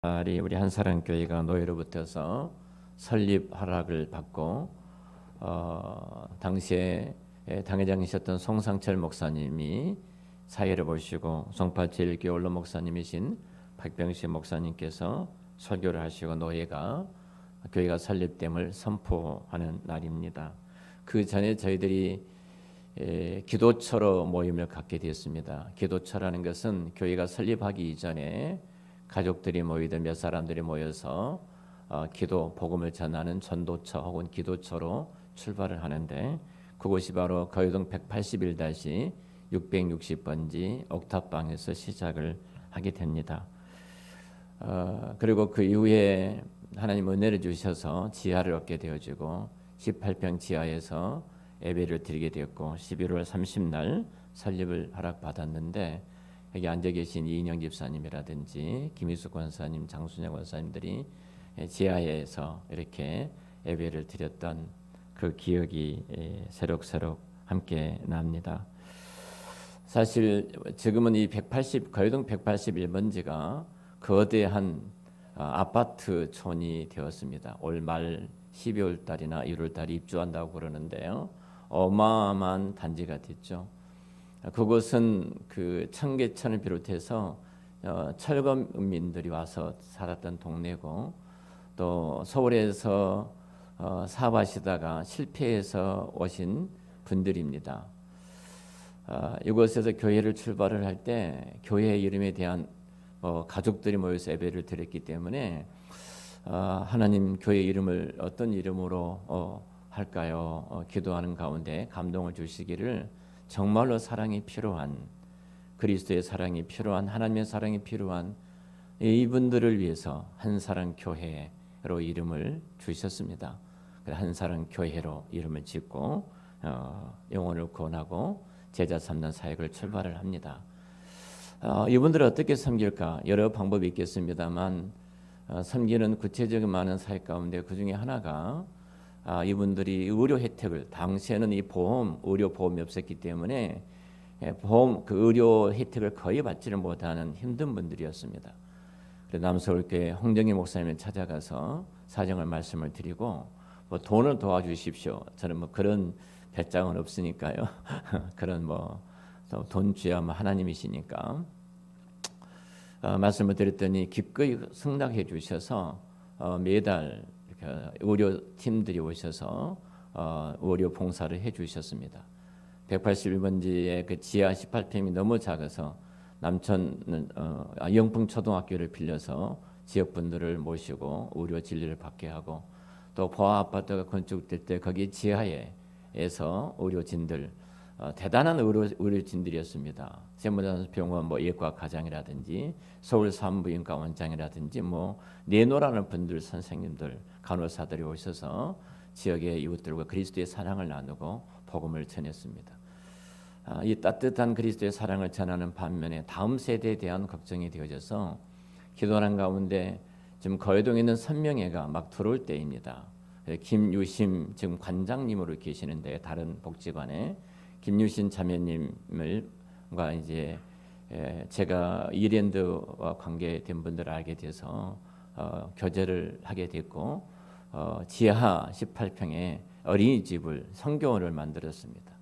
우리 한사랑교회가 노예로부터서 설립 허락을 받고 당시에 당회장이셨던 송상철 목사님이 사회를 보시고 송파 제일교회 원로 목사님이신 박병식 목사님께서 설교를 하시고 노예가 교회가 설립됨을 선포하는 날입니다. 그 전에 저희들이 기도처로 모임을 갖게 되었습니다. 기도처라는 것은 교회가 설립하기 이전에 가족들이 모이든 몇 사람들이 모여서 기도, 복음을 전하는 전도처 혹은 기도처로 출발을 하는데 그곳이 바로 거유동 181-660번지 옥탑방에서 시작을 하게 됩니다. 그리고 그 이후에 하나님 은혜를 주셔서 지하를 얻게 되어지고 18평 지하에서 예배를 드리게 되었고 11월 30날 설립을 허락받았는데 여기 앉아 계신 이인영 집사님이라든지 김희숙 권사님, 장순영 권사님들이 지하에서 이렇게 예배를 드렸던 그 기억이 새록새록 함께 납니다. 사실 지금은 이 거유동 181번지가 거대한 아파트촌이 되었습니다. 올 말 12월 달이나 1월 달에 입주한다고 그러는데요. 어마어마한 단지가 됐죠. 그곳은 그 청계천을 비롯해서 철거민들이 와서 살았던 동네고 또 서울에서 사업하시다가 실패해서 오신 분들입니다. 이곳에서 교회를 출발을 할 때 교회 이름에 대한 가족들이 모여서 예배를 드렸기 때문에 하나님 교회 이름을 어떤 이름으로 할까요? 기도하는 가운데 감동을 주시기를 정말로 사랑이 필요한 그리스도의 사랑이 필요한 하나님의 사랑이 필요한 이분들을 위해서 한사랑교회로 이름을 주셨습니다. 한사랑교회로 이름을 짓고 영혼을 구원하고 제자 삼는 사역을 출발을 합니다. 이분들을 어떻게 섬길까? 여러 방법이 있겠습니다만 섬기는 구체적인 많은 사역 가운데 그 중에 하나가 이분들이 의료 혜택을 당시에는 이 의료 보험이 없었기 때문에 그 의료 혜택을 거의 받지를 못하는 힘든 분들이었습니다. 그래서 남서울교회 홍정희 목사님을 찾아가서 사정을 말씀을 드리고 돈을 도와주십시오. 저는 그런 배짱은 없으니까요. 그런 돈 주야 하나님이시니까 말씀을 드렸더니 기꺼이 승낙해 주셔서 매달 의료팀들이 오셔서 의료 봉사를 해주셨습니다. 181번지의 그 지하 18평이 너무 작아서 남천 영풍 초등학교를 빌려서 지역분들을 모시고 의료 진료를 받게 하고 또 보아 아파트가 건축될 때 거기 지하에서 의료진들 대단한 의료진들이었습니다. 세무단병원 예과 과장이라든지 서울 산부인과 원장이라든지 내노라는 분들 선생님들 간호사들이 오셔서 지역의 이웃들과 그리스도의 사랑을 나누고 복음을 전했습니다. 이 따뜻한 그리스도의 사랑을 전하는 반면에 다음 세대에 대한 걱정이 되어져서 기도하는 가운데 지금 거유동에 있는 선명회가 막 들어올 때입니다. 김유심 지금 관장님으로 계시는데 다른 복지관에 김유신 자매님과 이제 제가 이랜드와 관계된 분들을 알게 돼서 교제를 하게 됐고 지하 18평에 어린이집을 성교원을 만들었습니다.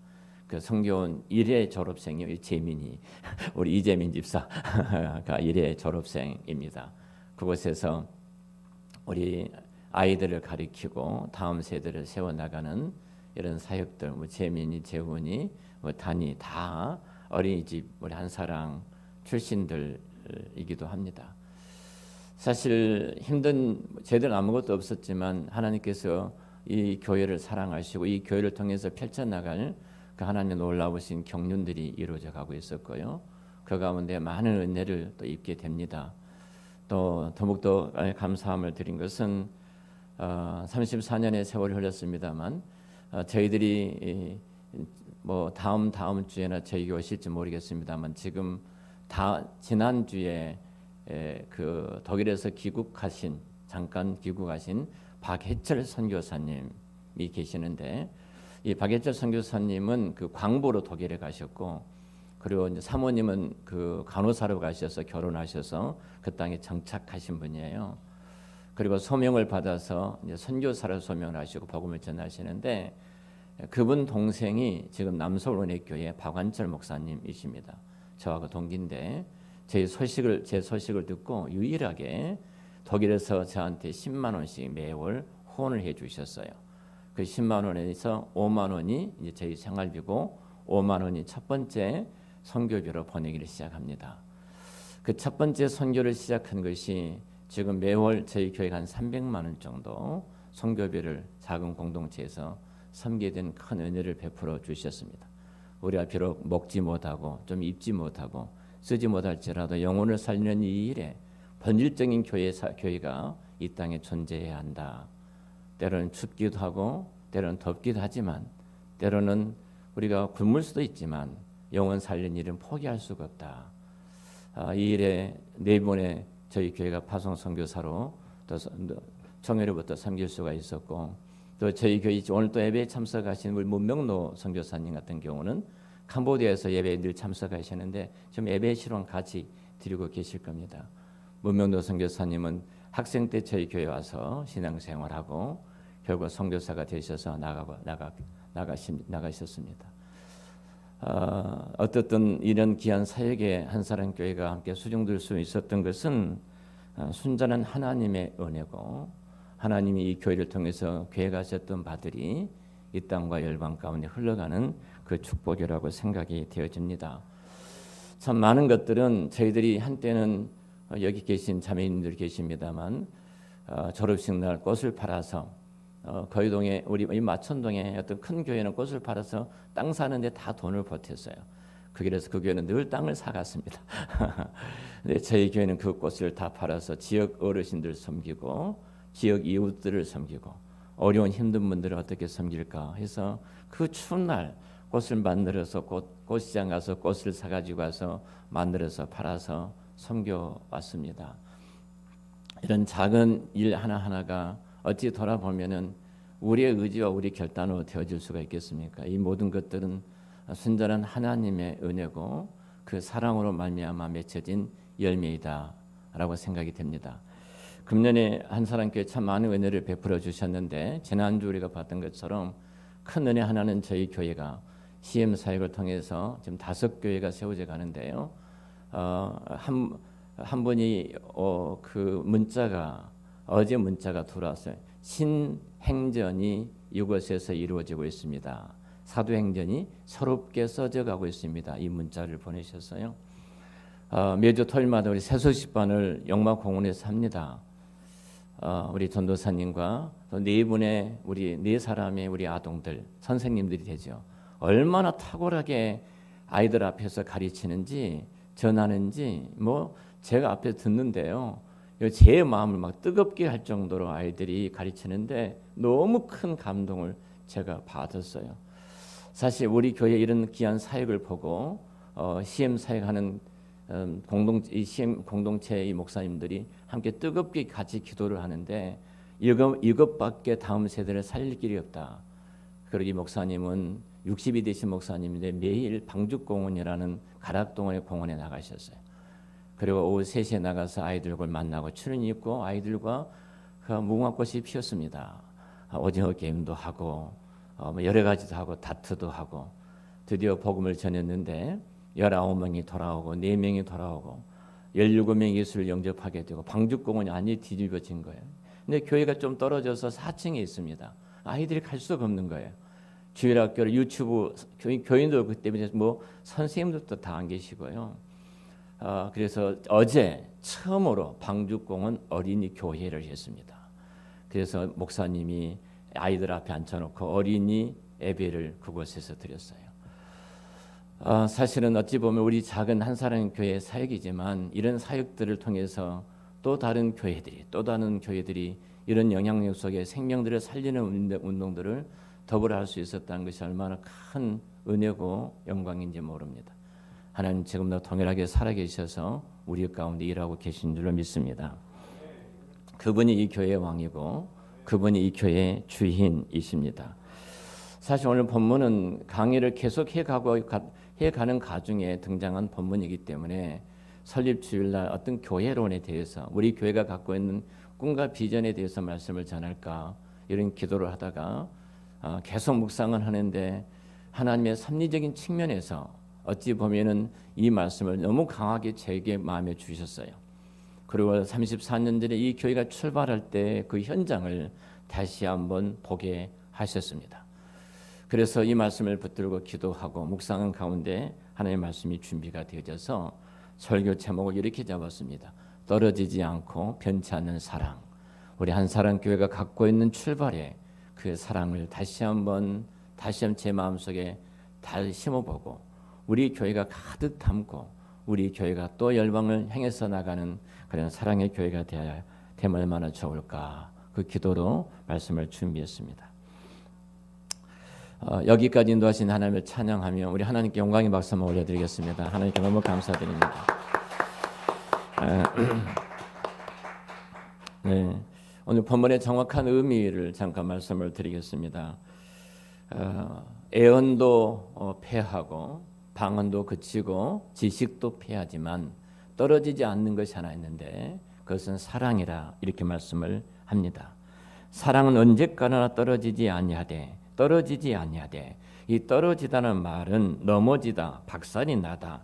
그 성교원 1회 졸업생이 재민이 우리 이재민 집사가 1회 졸업생입니다. 그곳에서 우리 아이들을 가리키고 다음 세대를 세워나가는 이런 사역들 재민이, 재훈이, 단이 다 어린이집 우리 한사랑 출신들이기도 합니다. 사실 힘든 제대로 아무것도 없었지만 하나님께서 이 교회를 사랑하시고 이 교회를 통해서 펼쳐나갈 그 하나님의 놀라우신 경륜들이 이루어져 가고 있었고요. 그 가운데 많은 은혜를 또 입게 됩니다. 또 더욱더 감사함을 드린 것은 34년의 세월이 흘렀습니다만 저희들이 다음 주에나 저희 오실지 모르겠습니다만 지금 지난 주에 그 독일에서 잠깐 귀국하신 박해철 선교사님이 계시는데 이 박해철 선교사님은 그 광보로 독일에 가셨고 그리고 이제 사모님은 그 간호사로 가셔서 결혼하셔서 그 땅에 정착하신 분이에요. 그리고 소명을 받아서 이제 선교사로 소명을 하시고 복음을 전하시는데 그분 동생이 지금 남서울은혜교회 박완철 목사님이십니다. 저하고 동기인데 제 소식을 듣고 유일하게 독일에서 저한테 10만 원씩 매월 후원을 해주셨어요. 그 10만 원에서 5만 원이 이제 저희 생활비고 5만 원이 첫 번째 선교비로 보내기를 시작합니다. 그 첫 번째 선교를 시작한 것이 지금 매월 저희 교회가 한 300만 원 정도 선교비를 작은 공동체에서 섬기게 된 큰 은혜를 베풀어 주셨습니다. 우리가 비록 먹지 못하고 좀 입지 못하고 쓰지 못할지라도 영혼을 살리는 이 일에 본질적인 교회가 이 땅에 존재해야 한다. 때로는 춥기도 하고 때로는 덥기도 하지만 때로는 우리가 굶을 수도 있지만 영혼 살리는 일은 포기할 수가 없다. 이 일에 네 번의 저희 교회가 파송 선교사로 또 청해로부터 섬길 수가 있었고 또 저희 교회 오늘 또 예배에 참석하신 우리 문명로 선교사님 같은 경우는 캄보디아에서 예배에 늘 참석하시는데 지금 예배 실황 같이 드리고 계실 겁니다. 문명로 선교사님은 학생 때 저희 교회 와서 신앙생활하고 결국 선교사가 되셔서 나가셨습니다. 어떻든 이런 귀한 사역에 한사랑교회가 함께 수종될 수 있었던 것은 순전한 하나님의 은혜고 하나님이 이 교회를 통해서 계획하셨던 바들이 이 땅과 열방 가운데 흘러가는 그 축복이라고 생각이 되어집니다. 참 많은 것들은 저희들이 한때는 여기 계신 자매님들 계십니다만 졸업식 날 꽃을 팔아서 거의동에 우리 마천동에 어떤 큰 교회는 꽃을 팔아서 땅 사는데 다 돈을 보탰어요. 그래서 그 교회는 늘 땅을 사갔습니다. 근데 저희 교회는 그 꽃을 다 팔아서 지역 어르신들 섬기고 지역 이웃들을 섬기고 어려운 힘든 분들을 어떻게 섬길까 해서 그 추운 날 꽃을 만들어서 꽃시장 가서 꽃을 사가지고 와서 만들어서 팔아서 섬겨 왔습니다. 이런 작은 일 하나하나가 어찌 돌아보면은 우리의 의지와 우리 결단으로 되어질 수가 있겠습니까? 이 모든 것들은 순전한 하나님의 은혜고 그 사랑으로 말미암아 맺혀진 열매이다라고 생각이 됩니다. 금년에 한사랑교회 참 많은 은혜를 베풀어 주셨는데 지난주 우리가 봤던 것처럼 큰 은혜 하나는 저희 교회가 CM 사역을 통해서 지금 5교회가 세워져 가는데요. 한 분이 그 문자가 어제 문자가 들어왔어요. 신행전이 이곳에서 이루어지고 있습니다. 사도행전이 새롭게 써져가고 있습니다. 이 문자를 보내셨어요. 매주 토요일마다 우리 새소식반을 영마공원에서 합니다. 우리 전도사님과 또 네 분의 네 사람의 우리 아동들 선생님들이 되죠. 얼마나 탁월하게 아이들 앞에서 가르치는지 전하는지 뭐 제가 앞에 듣는데요. 제 마음을 막 뜨겁게 할 정도로 아이들이 가르치는데 너무 큰 감동을 제가 받았어요. 사실 우리 교회 이런 귀한 사역을 보고 CM 사역하는 CM 공동체의 목사님들이 함께 뜨겁게 같이 기도를 하는데 이것밖에 다음 세대를 살릴 길이 없다. 그리고 이 목사님은 60이 되신 목사님인데 매일 방죽공원이라는 가락동원의 공원에 나가셨어요. 그리고 오후 3시에 나가서 아이들과 만나고 추리닝 입고 아이들과 그 무궁화꽃이 피었습니다. 오징어 게임도 하고 여러 가지도 하고 다투도 하고 드디어 복음을 전했는데 19명이 돌아오고 4명이 돌아오고 17명이 예수를 영접하게 되고 방죽공원이 완전히 뒤집어진 거예요. 근데 교회가 좀 떨어져서 4층에 있습니다. 아이들이 갈 수가 없는 거예요. 주일학교를 유치부 교인도 그때 뭐 선생님들도 다 안 계시고요. 그래서 어제 처음으로 방죽공원 어린이 교회를 했습니다. 그래서 목사님이 아이들 앞에 앉혀놓고 어린이 예배를 그곳에서 드렸어요. 사실은 어찌 보면 우리 작은 한사랑 교회 사역이지만 이런 사역들을 통해서 또 다른 교회들이 이런 영향력 속에 생명들을 살리는 운동들을 더불어 할 수 있었다는 것이 얼마나 큰 은혜고 영광인지 모릅니다. 하나님 지금도 동일하게 살아계셔서 우리 가운데 일하고 계신 줄로 믿습니다. 그분이 이 교회의 왕이고 그분이 이 교회의 주인이십니다. 사실 오늘 본문은 강의를 계속 가는 가중에 등장한 본문이기 때문에 설립 주일날 어떤 교회론에 대해서 우리 교회가 갖고 있는 꿈과 비전에 대해서 말씀을 전할까 이런 기도를 하다가 계속 묵상을 하는데 하나님의 섭리적인 측면에서 어찌 보면은 이 말씀을 너무 강하게 제게 마음에 주셨어요. 그리고 34년 전에 이 교회가 출발할 때 그 현장을 다시 한번 보게 하셨습니다. 그래서 이 말씀을 붙들고 기도하고 묵상한 가운데 하나님의 말씀이 준비가 되어져서 설교 제목을 이렇게 잡았습니다. 떨어지지 않고 변치 않는 사랑. 우리 한사랑교회가 갖고 있는 출발에 그 사랑을 다시 한번 제 마음속에 다시 심어보고 우리 교회가 가득 담고 우리 교회가 또 열방을 향해서 나가는 그런 사랑의 교회가 되어야 되면 얼마나 좋을까. 그 기도로 말씀을 준비했습니다. 여기까지 인도하신 하나님을 찬양하며 우리 하나님께 영광의 박수 한번 올려드리겠습니다. 하나님께 너무 감사드립니다. 네, 오늘 본문의 정확한 의미를 잠깐 말씀을 드리겠습니다. 애언도 패하고 방언도 그치고 지식도 패하지만 떨어지지 않는 것이 하나 있는데 그것은 사랑이라 이렇게 말씀을 합니다. 사랑은 언제까지나 떨어지지 아니하되 이 떨어지다는 말은 넘어지다, 박살이 나다,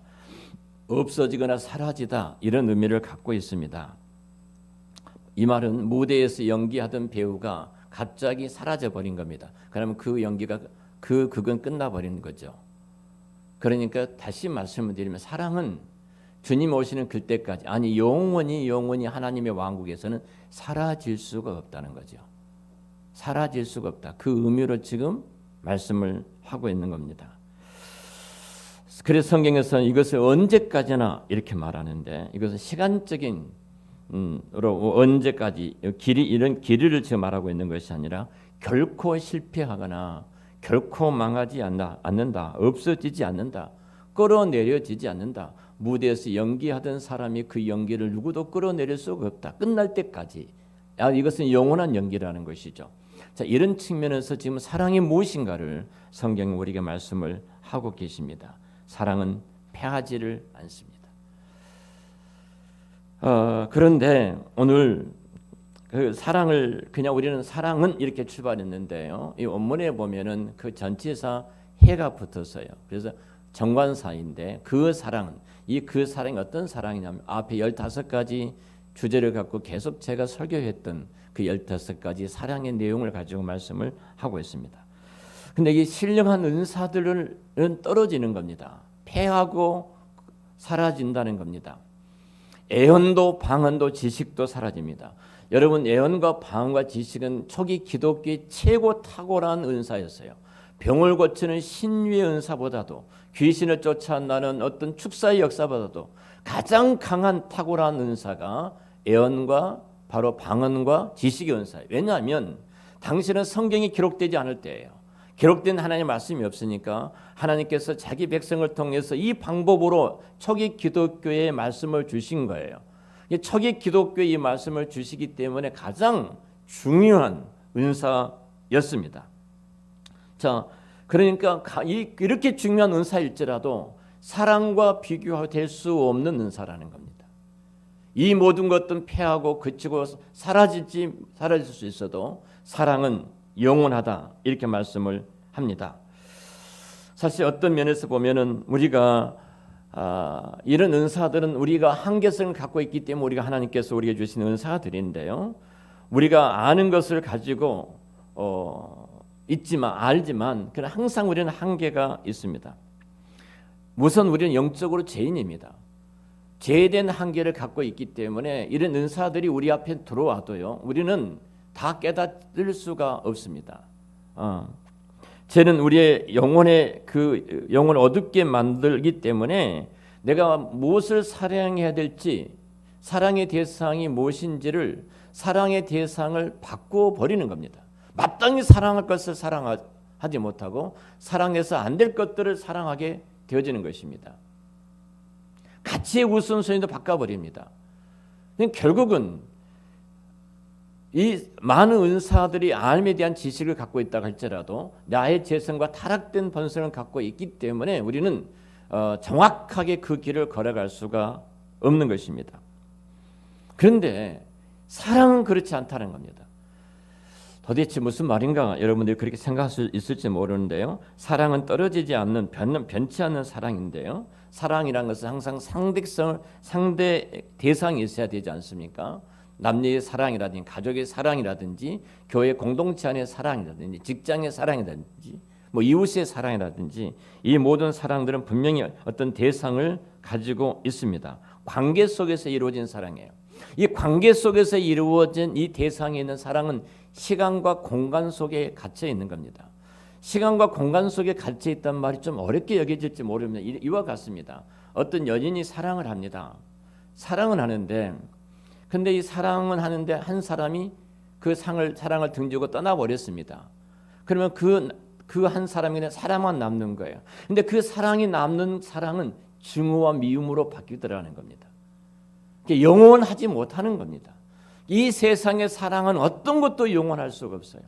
없어지거나 사라지다 이런 의미를 갖고 있습니다. 이 말은 무대에서 연기하던 배우가 갑자기 사라져 버린 겁니다. 그러면 그 연기가 그건 끝나버리는 거죠. 그러니까 다시 말씀을 드리면 사랑은 주님 오시는 그때까지 아니 영원히 하나님의 왕국에서는 사라질 수가 없다는 거죠. 사라질 수가 없다. 그 의미로 지금 말씀을 하고 있는 겁니다. 그래서 성경에서는 이것을 언제까지나 이렇게 말하는데 이것은 시간적인 언제까지 이런 길이를 지금 말하고 있는 것이 아니라 결코 실패하거나 결코 망하지 않는다. 없어지지 않는다. 끌어내려지지 않는다. 무대에서 연기하던 사람이 그 연기를 누구도 끌어내릴 수가 없다. 끝날 때까지. 이것은 영원한 연기라는 것이죠. 자, 이런 측면에서 지금 사랑이 무엇인가를 성경은 우리에게 말씀을 하고 계십니다. 사랑은 패하지를 않습니다. 그런데 오늘 그 사랑을 그냥 우리는 사랑은 이렇게 출발했는데요. 이 원문에 보면은 그 전치사 해가 붙었어요. 그래서 정관사인데 그 사랑은 그 사랑이 어떤 사랑이냐면 앞에 15가지 주제를 갖고 계속 제가 설교했던 그 15가지 사랑의 내용을 가지고 말씀을 하고 있습니다. 근데 이 신령한 은사들은 떨어지는 겁니다. 패하고 사라진다는 겁니다. 애언도 방언도 지식도 사라집니다. 여러분 애언과 방언과 지식은 초기 기독교의 최고 탁월한 은사였어요. 병을 고치는 신유의 은사보다도 귀신을 쫓아내는 어떤 축사의 역사보다도 가장 강한 탁월한 은사가 애언과 바로 방언과 지식의 은사예요. 왜냐하면 당시는 성경이 기록되지 않을 때예요. 기록된 하나님의 말씀이 없으니까 하나님께서 자기 백성을 통해서 이 방법으로 초기 기독교의 말씀을 주신 거예요. 초기 기독교의 이 말씀을 주시기 때문에 가장 중요한 은사였습니다. 자, 그러니까 이렇게 중요한 은사일지라도 사랑과 비교될 수 없는 은사라는 겁니다. 이 모든 것들은 패하고 그치고 사라질 수 있어도 사랑은 영원하다 이렇게 말씀을 합니다. 사실 어떤 면에서 보면은 우리가 이런 은사들은 우리가 한계성을 갖고 있기 때문에 우리가 하나님께서 우리에게 주신 은사들인데요. 우리가 아는 것을 가지고 알지만 그러나 항상 우리는 한계가 있습니다. 우선 우리는 영적으로 죄인입니다. 죄된 한계를 갖고 있기 때문에 이런 은사들이 우리 앞에 들어와도요. 우리는 다 깨닫을 수가 없습니다. 죄는 우리의 영혼을 어둡게 만들기 때문에 내가 무엇을 사랑해야 될지, 사랑의 대상이 무엇인지를 사랑의 대상을 바꿔 버리는 겁니다. 마땅히 사랑할 것을 사랑하지 못하고 사랑해서 안 될 것들을 사랑하게 되어지는 것입니다. 가치의 우선순위도 바꿔버립니다. 결국은 이 많은 은사들이 하나님에 대한 지식을 갖고 있다고 할지라도 나의 재성과 타락된 본성을 갖고 있기 때문에 우리는 정확하게 그 길을 걸어갈 수가 없는 것입니다. 그런데 사랑은 그렇지 않다는 겁니다. 도대체 무슨 말인가 여러분들이 그렇게 생각할 수 있을지 모르는데요. 사랑은 떨어지지 않는 변치 않는 사랑인데요. 사랑이란 것은 항상 상대 대상이 있어야 되지 않습니까? 남녀의 사랑이라든지 가족의 사랑이라든지 교회 공동체 안의 사랑이라든지 직장의 사랑이라든지 뭐 이웃의 사랑이라든지 이 모든 사랑들은 분명히 어떤 대상을 가지고 있습니다. 관계 속에서 이루어진 사랑이에요. 이 관계 속에서 이루어진 이 대상에 있는 사랑은 시간과 공간 속에 갇혀 있는 겁니다. 시간과 공간 속에 갇혀 있단 말이 좀 어렵게 여겨질지 모릅니다. 이와 같습니다. 어떤 연인이 사랑을 합니다. 사랑은 하는데 근데 이 사랑은 하는데 한 사람이 그 사랑을 등지고 떠나버렸습니다. 그러면 그 한 사람이 그냥 사랑만 남는 거예요. 근데 그 사랑이 남는 사랑은 증오와 미움으로 바뀌더라는 겁니다. 영원하지 못하는 겁니다. 이 세상의 사랑은 어떤 것도 영원할 수가 없어요.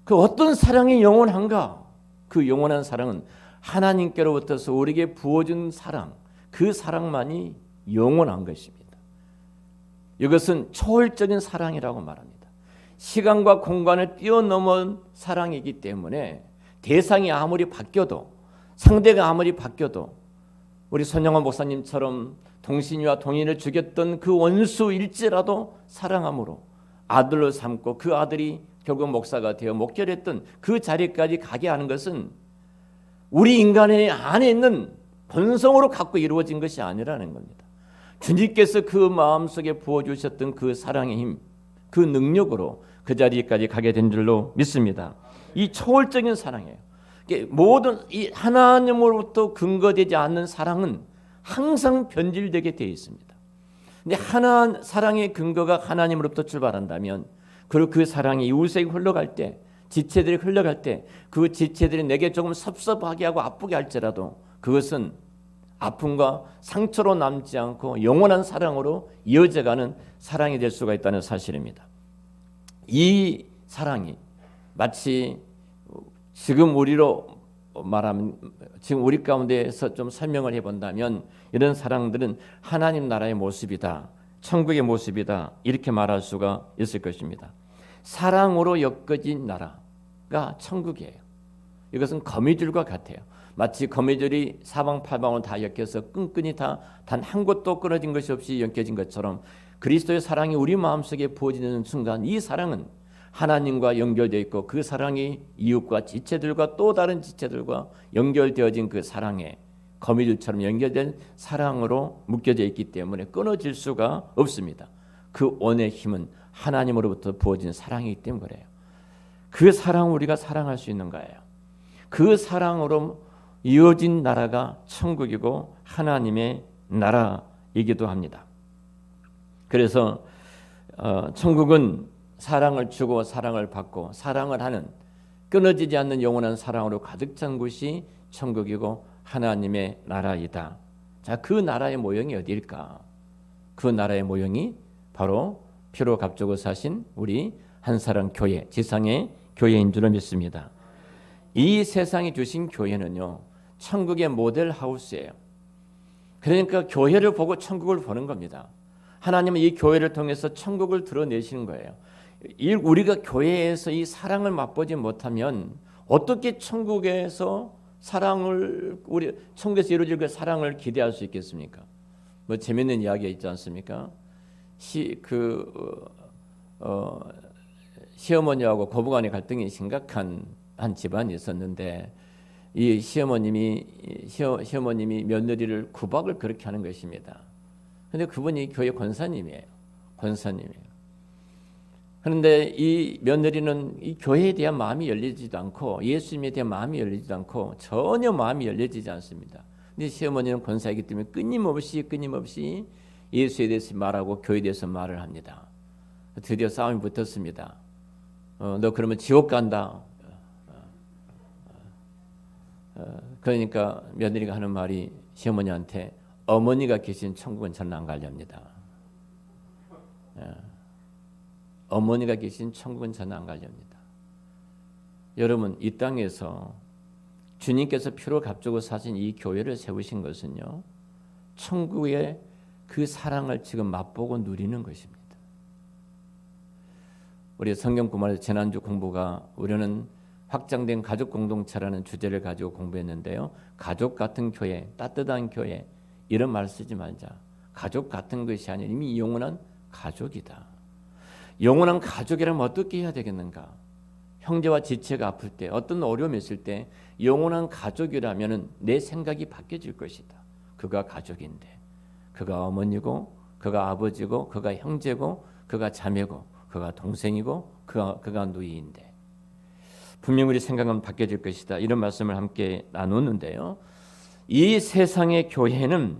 그 어떤 사랑이 영원한가? 그 영원한 사랑은 하나님께로부터서 우리에게 부어준 사랑, 그 사랑만이 영원한 것입니다. 이것은 초월적인 사랑이라고 말합니다. 시간과 공간을 뛰어넘은 사랑이기 때문에 대상이 아무리 바뀌어도 상대가 아무리 바뀌어도 우리 손영환 목사님처럼 동신이와 동인을 죽였던 그 원수일지라도 사랑함으로 아들로 삼고 그 아들이 결국 목사가 되어 목결했던 그 자리까지 가게 하는 것은 우리 인간의 안에 있는 본성으로 갖고 이루어진 것이 아니라는 겁니다. 주님께서 그 마음속에 부어주셨던 그 사랑의 힘, 그 능력으로 그 자리까지 가게 된 줄로 믿습니다. 이 초월적인 사랑이에요. 모든 이 하나님으로부터 근거되지 않는 사랑은 항상 변질되게 되어 있습니다. 근데 사랑의 근거가 하나님으로부터 출발한다면 그리고 그 사랑이 이웃에게 흘러갈 때 지체들이 흘러갈 때 그 지체들이 내게 조금 섭섭하게 하고 아프게 할지라도 그것은 아픔과 상처로 남지 않고 영원한 사랑으로 이어져가는 사랑이 될 수가 있다는 사실입니다. 이 사랑이 마치 지금 우리로 말하면 지금 우리 가운데에서 좀 설명을 해본다면 이런 사랑들은 하나님 나라의 모습이다. 천국의 모습이다. 이렇게 말할 수가 있을 것입니다. 사랑으로 엮어진 나라가 천국이에요. 이것은 거미줄과 같아요. 마치 거미줄이 사방팔방으로 다 엮여서 끈끈이 다 단 한 곳도 끊어진 것이 없이 엮여진 것처럼 그리스도의 사랑이 우리 마음속에 부어지는 순간 이 사랑은 하나님과 연결되어 있고 그 사랑이 이웃과 지체들과 또 다른 지체들과 연결되어진 그 사랑에 거미줄처럼 연결된 사랑으로 묶여져 있기 때문에 끊어질 수가 없습니다. 그 원의 힘은 하나님으로부터 부어진 사랑이기 때문에 그래요. 그 사랑을 우리가 사랑할 수 있는 거예요. 그 사랑으로 이어진 나라가 천국이고 하나님의 나라이기도 합니다. 그래서 천국은 사랑을 주고 사랑을 받고 사랑을 하는 끊어지지 않는 영원한 사랑으로 가득 찬 곳이 천국이고 하나님의 나라이다. 자, 그 나라의 모형이 어디일까? 그 나라의 모형이 바로 피로 값주고 사신 우리 한사랑 교회, 지상의 교회인 줄 믿습니다. 이 세상이 주신 교회는요, 천국의 모델 하우스예요. 그러니까 교회를 보고 천국을 보는 겁니다. 하나님은 이 교회를 통해서 천국을 드러내시는 거예요. 우리가 교회에서 이 사랑을 맛보지 못하면 어떻게 천국에서 우리 천국에서 이루어질 그 사랑을 기대할 수 있겠습니까? 뭐 재밌는 이야기가 있지 않습니까? 시어머니하고 고부간의 갈등이 심각한 한 집안이 있었는데 이 시어머님이 며느리를 구박을 그렇게 하는 것입니다. 그런데 그분이 교회 권사님이에요. 그런데 이 며느리는 이 교회에 대한 마음이 열리지도 않고 예수님에 대한 마음이 열리지도 않고 전혀 마음이 열려지지 않습니다. 근데 시어머니는 권사이기 때문에 끊임없이 예수에 대해서 말하고 교회에 대해서 말을 합니다. 드디어 싸움이 붙었습니다. 너 그러면 지옥 간다. 그러니까 며느리가 하는 말이 시어머니한테 어머니가 계신 천국은 저는 안 가렵니다. 어머니가 계신 천국은 저는 안 가렵니다. 여러분 이 땅에서 주님께서 피로 값주고 사신 이 교회를 세우신 것은요, 천국의 그 사랑을 지금 맛보고 누리는 것입니다. 우리 성경 구말에서 지난주 공부가 우리는 확장된 가족 공동체라는 주제를 가지고 공부했는데요. 가족 같은 교회, 따뜻한 교회, 이런 말 쓰지 말자. 가족 같은 것이 아니라 이미 영원한 가족이다. 영원한 가족이라면 어떻게 해야 되겠는가? 형제와 지체가 아플 때, 어떤 어려움이 있을 때 영원한 가족이라면 내 생각이 바뀌어질 것이다. 그가 가족인데, 그가 어머니고, 그가 아버지고, 그가 형제고, 그가 자매고, 그가 동생이고, 그가 누이인데 분명 우리 생각은 바뀌어질 것이다. 이런 말씀을 함께 나누는데요. 이 세상의 교회는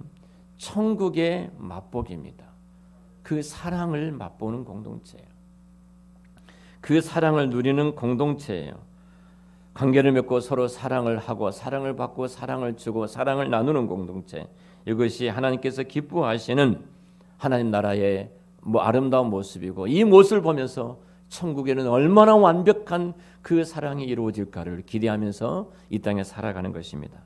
천국의 맛보기입니다. 그 사랑을 맛보는 공동체예요. 그 사랑을 누리는 공동체예요. 관계를 맺고 서로 사랑을 하고 사랑을 받고 사랑을 주고 사랑을 나누는 공동체. 이것이 하나님께서 기뻐하시는 하나님 나라의 아름다운 모습이고, 이 모습을 보면서 천국에는 얼마나 완벽한 그 사랑이 이루어질까를 기대하면서 이 땅에 살아가는 것입니다.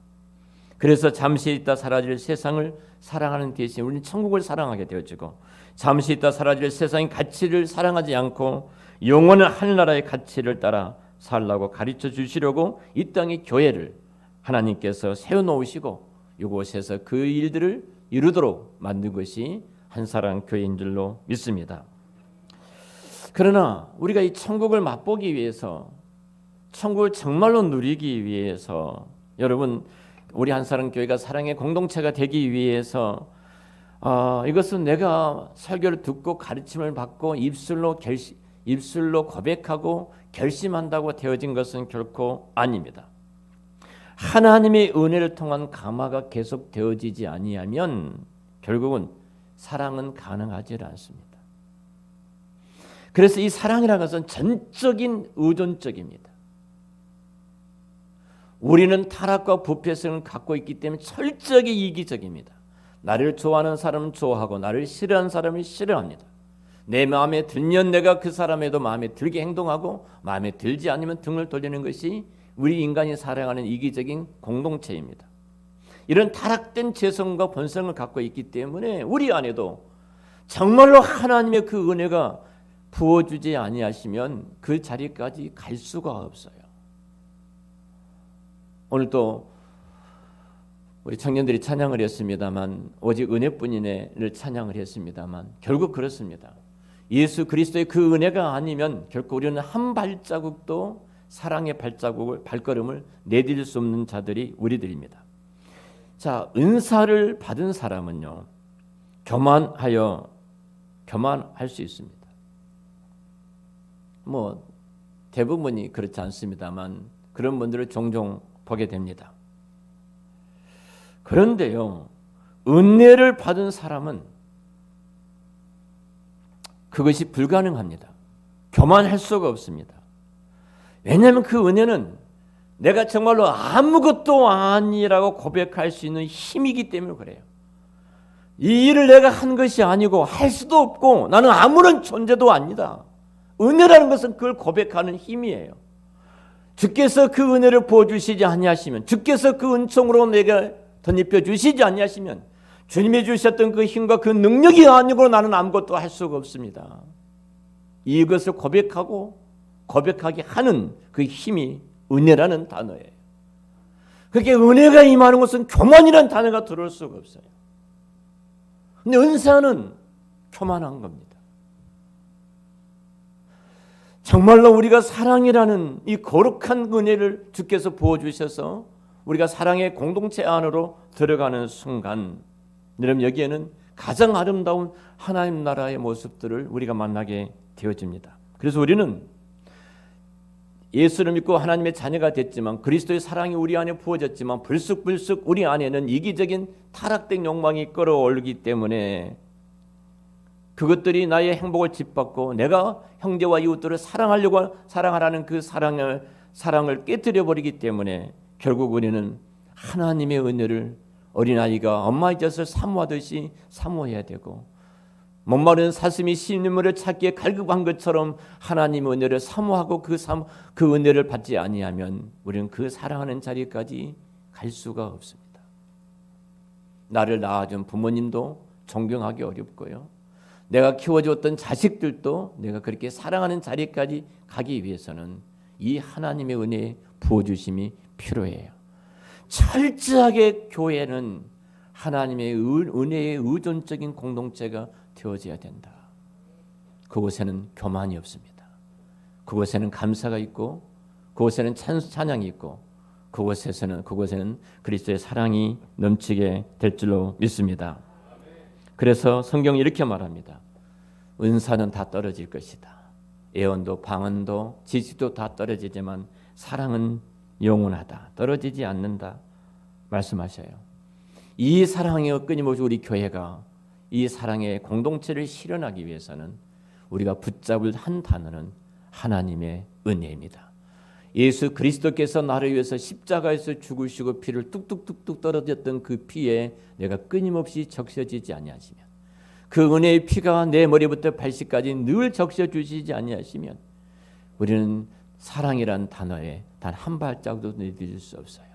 그래서 잠시 있다 사라질 세상을 사랑하는 대신 우리는 천국을 사랑하게 되어지고, 잠시 있다 사라질 세상의 가치를 사랑하지 않고 영원한 하늘나라의 가치를 따라 살라고 가르쳐 주시려고 이 땅의 교회를 하나님께서 세워놓으시고 이곳에서 그 일들을 이루도록 만든 것이 한사랑 교회인 줄로 믿습니다. 그러나 우리가 이 천국을 맛보기 위해서, 천국을 정말로 누리기 위해서, 여러분 우리 한사랑 교회가 사랑의 공동체가 되기 위해서 이것은 내가 설교를 듣고 가르침을 받고 입술로 고백하고 결심한다고 되어진 것은 결코 아닙니다. 하나님의 은혜를 통한 감화가 계속 되어지지 아니하면 결국은 사랑은 가능하지 않습니다. 그래서 이 사랑이라는 것은 전적인 의존적입니다. 우리는 타락과 부패성을 갖고 있기 때문에 철저하게 이기적입니다. 나를 좋아하는 사람은 좋아하고 나를 싫어하는 사람은 싫어합니다. 내 마음에 들면 내가 그 사람에도 마음에 들게 행동하고 마음에 들지 않으면 등을 돌리는 것이 우리 인간이 살아가는 이기적인 공동체입니다. 이런 타락된 죄성과 본성을 갖고 있기 때문에 우리 안에도 정말로 하나님의 그 은혜가 부어주지 아니하시면 그 자리까지 갈 수가 없어요. 오늘 또 우리 청년들이 찬양을 했습니다만, 오직 은혜뿐이네를 찬양을 했습니다만, 결국 그렇습니다. 예수 그리스도의 그 은혜가 아니면 결코 우리는 한 발자국도 사랑의 발걸음을 내딜 수 없는 자들이 우리들입니다. 자, 은사를 받은 사람은요, 교만할 수 있습니다. 대부분이 그렇지 않습니다만 그런 분들을 종종 보게 됩니다. 그런데요, 은혜를 받은 사람은 그것이 불가능합니다. 교만할 수가 없습니다. 왜냐하면 그 은혜는 내가 정말로 아무것도 아니라고 고백할 수 있는 힘이기 때문에 그래요. 이 일을 내가 한 것이 아니고 할 수도 없고 나는 아무런 존재도 아니다. 은혜라는 것은 그걸 고백하는 힘이에요. 주께서 그 은혜를 부어주시지 아니하시면, 주께서 그 은총으로 내가 덧입혀 주시지 아니하시면, 주님이 주셨던 그 힘과 그 능력이 아니고 나는 아무것도 할 수가 없습니다. 이것을 고백하게 하는 그 힘이 은혜라는 단어예요. 그게 은혜가 임하는 것은 교만이라는 단어가 들어올 수가 없어요. 근데 은사는 교만한 겁니다. 정말로 우리가 사랑이라는 이 거룩한 은혜를 주께서 부어주셔서 우리가 사랑의 공동체 안으로 들어가는 순간, 여러분 여기에는 가장 아름다운 하나님 나라의 모습들을 우리가 만나게 되어집니다. 그래서 우리는 예수를 믿고 하나님의 자녀가 됐지만, 그리스도의 사랑이 우리 안에 부어졌지만 불쑥불쑥 우리 안에는 이기적인 타락된 욕망이 끌어올리기 때문에 그것들이 나의 행복을 짓밟고 내가 형제와 이웃들을 사랑하라는 그 사랑을 깨뜨려 버리기 때문에 결국 우리는 하나님의 은혜를 어린아이가 엄마의 젖을 사모하듯이 사모해야 되고, 목마른 사슴이 씹물을 찾기에 갈급한 것처럼 하나님의 은혜를 사모하고 그 은혜를 받지 아니하면 우리는 그 사랑하는 자리까지 갈 수가 없습니다. 나를 낳아준 부모님도 존경하기 어렵고요. 내가 키워주었던 자식들도 내가 그렇게 사랑하는 자리까지 가기 위해서는 이 하나님의 은혜의 부어주심이 필요해요. 철저하게 교회는 하나님의 은혜의 의존적인 공동체가 되어져야 된다. 그곳에는 교만이 없습니다. 그곳에는 감사가 있고, 그곳에는 찬양이 있고, 그곳에는 그리스도의 사랑이 넘치게 될 줄로 믿습니다. 그래서 성경이 이렇게 말합니다. 은사는 다 떨어질 것이다. 애언도 방언도 지식도 다 떨어지지만 사랑은 영원하다. 떨어지지 않는다. 말씀하셔요. 이 사랑의 끊임없이 우리 교회가 이 사랑의 공동체를 실현하기 위해서는 우리가 붙잡을 한 단어는 하나님의 은혜입니다. 예수 그리스도께서 나를 위해서 십자가에서 죽으시고 피를 뚝뚝뚝뚝 떨어졌던 그 피에 내가 끊임없이 적셔지지 아니하시면, 그 은혜의 피가 내 머리부터 발끝까지 늘 적셔주시지 아니하시면 우리는 사랑이란 단어에 단 한 발자국도 내딛을 수 없어요.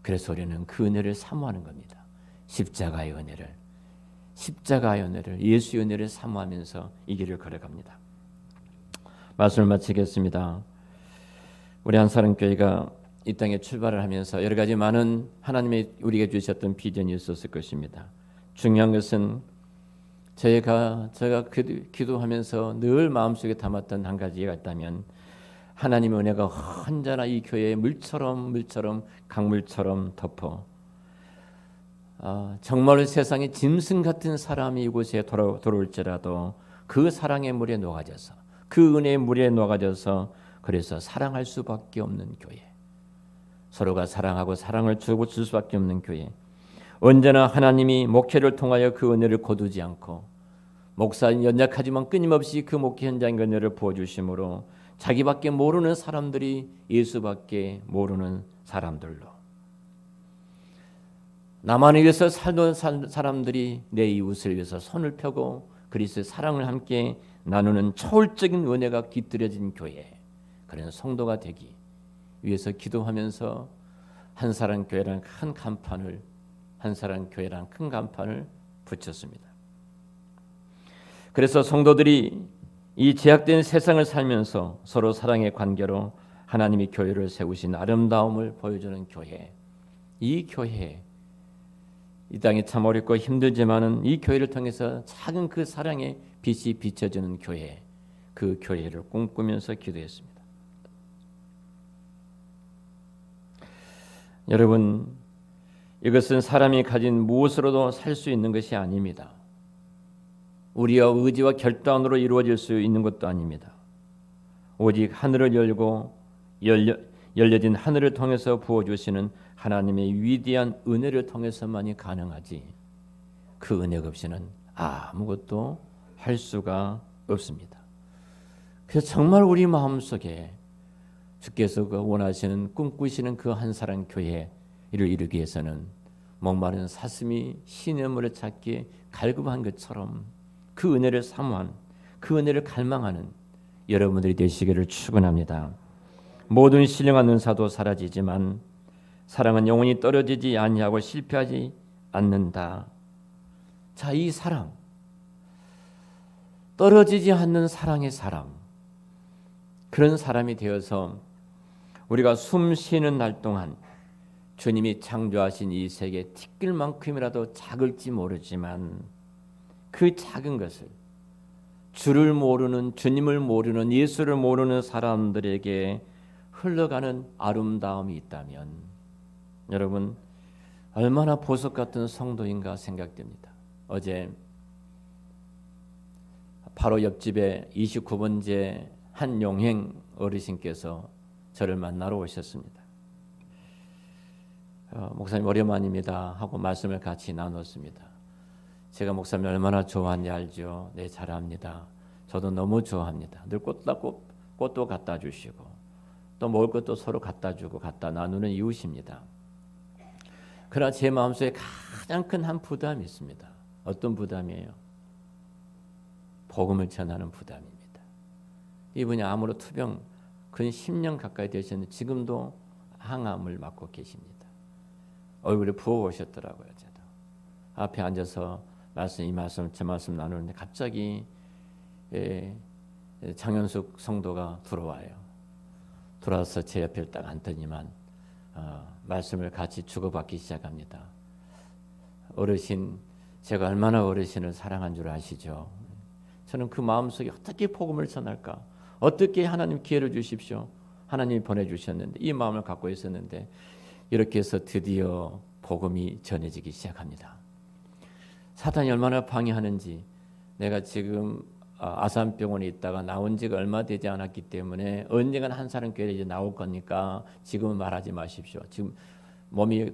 그래서 우리는 그 은혜를 사모하는 겁니다. 십자가의 은혜를, 예수의 은혜를 사모하면서 이 길을 걸어갑니다. 말씀을 마치겠습니다. 우리 한사랑교회가 이 땅에 출발을 하면서 여러 가지 많은 하나님의 우리에게 주셨던 비전이 있었을 것입니다. 중요한 것은 제가 기도하면서 늘 마음속에 담았던 한 가지가 있다면, 하나님의 은혜가 언제나 이 교회에 물처럼 강물처럼 덮어 정말 세상에 짐승 같은 사람이 이곳에 돌아올지라도 그 사랑의 물에 녹아져서, 그 은혜의 물에 녹아져서 그래서 사랑할 수밖에 없는 교회, 서로가 사랑하고 사랑을 주고 줄 수밖에 없는 교회, 언제나 하나님이 목회를 통하여 그 은혜를 거두지 않고, 목사는 연약하지만 끊임없이 그 목회 현장의 은혜를 부어주심으로 자기밖에 모르는 사람들이 예수밖에 모르는 사람들로, 나만을 위해서 살던 사람들이 내 이웃을 위해서 손을 펴고 그리스도의 사랑을 함께 나누는 초월적인 은혜가 깃들여진 교회, 그런 성도가 되기 위해서 기도하면서 한사랑교회라는 큰 간판을 붙였습니다. 그래서 성도들이 이 제약된 세상을 살면서 서로 사랑의 관계로 하나님이 교회를 세우신 아름다움을 보여주는 교회, 이 교회, 이 땅이 참 어렵고 힘들지만은 이 교회를 통해서 작은 그 사랑의 빛이 비춰지는 교회, 그 교회를 꿈꾸면서 기도했습니다. 여러분, 이것은 사람이 가진 무엇으로도 살 수 있는 것이 아닙니다. 우리의 의지와 결단으로 이루어질 수 있는 것도 아닙니다. 오직 하늘을 열고 열려진 하늘을 통해서 부어주시는 하나님의 위대한 은혜를 통해서만이 가능하지, 그 은혜가 없이는 아무것도 할 수가 없습니다. 그래서 정말 우리 마음속에 주께서 원하시는 꿈꾸시는 그 한사랑 교회를 이루기 위해서는 목마른 사슴이 신의 물을 찾기에 갈급한 것처럼 그 은혜를 사모한, 그 은혜를 갈망하는 여러분들이 되시기를 축원합니다. 모든 신령한 은사도 사라지지만 사랑은 영원히 떨어지지 아니하고 실패하지 않는다. 자, 이 사랑, 떨어지지 않는 사랑의 사람, 그런 사람이 되어서 우리가 숨 쉬는 날 동안 주님이 창조하신 이 세계 티끌만큼이라도 작을지 모르지만 그 작은 것을 주를 모르는, 주님을 모르는, 예수를 모르는 사람들에게 흘러가는 아름다움이 있다면 여러분 얼마나 보석 같은 성도인가 생각됩니다. 어제 바로 옆집에 29번째 한용행 어르신께서 저를 만나러 오셨습니다. 목사님 오랜만입니다 하고 말씀을 같이 나눴습니다. 제가 목사님 얼마나 좋아하는지 알죠? 네, 잘 압니다. 저도 너무 좋아합니다. 늘 꽃도 갖다 주시고 또 먹을 것도 서로 갖다 주고 갖다 나누는 이웃입니다. 그러나 제 마음속에 가장 큰 한 부담이 있습니다. 어떤 부담이에요? 복음을 전하는 부담입니다. 이분이 암으로 투병 근 10년 가까이 되셨는데 지금도 항암을 맡고 계십니다. 얼굴이 부어오셨더라고요. 저도 앞에 앉아서 제 말씀 나누는데 갑자기 장현숙 성도가 들어와서 제 옆에 딱 앉더니만 말씀을 같이 주고받기 시작합니다. 어르신, 제가 얼마나 어르신을 사랑한 줄 아시죠? 저는 그 마음속에 어떻게 복음을 전할까? 어떻게 하나님 기회를 주십시오. 하나님이 보내주셨는데 이 마음을 갖고 있었는데 이렇게 해서 드디어 복음이 전해지기 시작합니다. 사탄이 얼마나 방해하는지 내가 지금 아산병원에 있다가 나온 지가 얼마 되지 않았기 때문에 언젠간 한사람 교회에 이제 나올 거니까 지금은 말하지 마십시오. 지금 몸이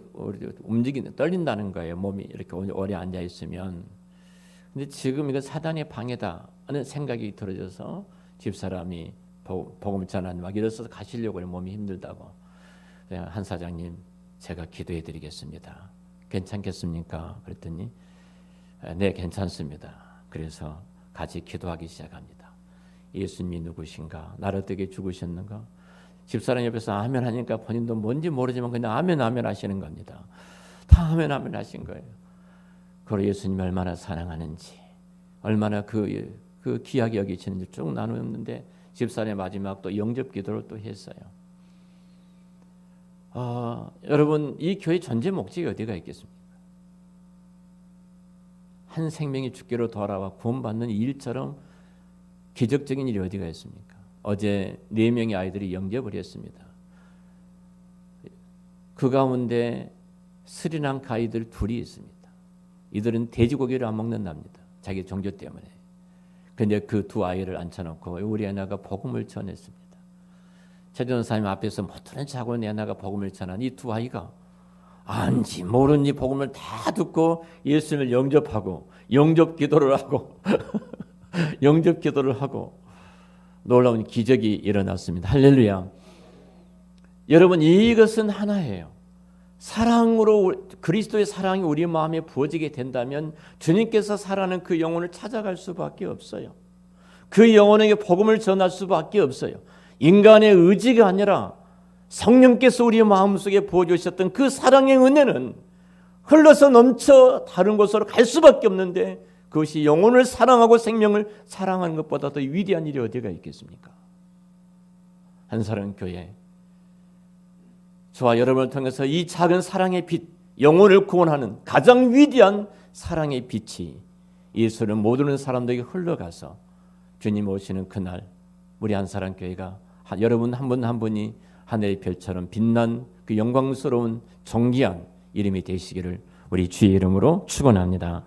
떨린다는 거예요. 몸이 이렇게 오래 앉아 있으면. 근데 지금 이거 사단의 방해다 하는 생각이 들어져서 집사람이 복음을 전하는 막 일어서서 가시려고 해요. 몸이 힘들다고. 한 사장님, 제가 기도해 드리겠습니다. 괜찮겠습니까? 그랬더니 네, 괜찮습니다. 그래서 같이 기도하기 시작합니다. 예수님이 누구신가? 나를 어떻게 죽으셨는가? 집사람 옆에서 아멘 하니까 본인도 뭔지 모르지만 그냥 아멘 하시는 겁니다. 다 아멘 하신 거예요. 그리고 예수님이 얼마나 사랑하는지, 얼마나 그 귀하게 여기시는지 쭉 나누었는데 집사람의 마지막 또 영접 기도를 또 했어요. 여러분, 이 교회 존재 목적이 어디가 있겠습니까? 한 생명이 죽기로 돌아와 구원받는 일처럼 기적적인 일이 어디가 있습니까? 어제 4명의 아이들이 영접을 했습니다. 그 가운데 스리랑카 아이들 2이 있습니다. 이들은 돼지고기를 안 먹는답니다. 자기 종교 때문에. 그런데 그 2 아이를 앉혀놓고 우리 애나가 복음을 전했습니다. 최전사님 앞에서 못 들은 자고 내 애나가 복음을 전한 이 2 아이가 안지 모르니 복음을 다 듣고 예수님을 영접하고 영접 기도를 하고 영접 기도를 하고 놀라운 기적이 일어났습니다. 할렐루야. 여러분, 이것은 하나예요. 사랑으로 그리스도의 사랑이 우리 마음에 부어지게 된다면 주님께서 살아는 그 영혼을 찾아갈 수밖에 없어요. 그 영혼에게 복음을 전할 수밖에 없어요. 인간의 의지가 아니라 성령께서 우리의 마음속에 부어주셨던 그 사랑의 은혜는 흘러서 넘쳐 다른 곳으로 갈 수밖에 없는데 그것이 영혼을 사랑하고 생명을 사랑하는 것보다 더 위대한 일이 어디가 있겠습니까? 한사람 교회, 저와 여러분을 통해서 이 작은 사랑의 빛, 영혼을 구원하는 가장 위대한 사랑의 빛이 예수를 모든 사람들에게 흘러가서 주님 오시는 그날 우리 한사람 교회가 여러분 한 분 한 분이 하늘의 별처럼 빛난 그 영광스러운 존귀한 이름이 되시기를 우리 주의 이름으로 축원합니다.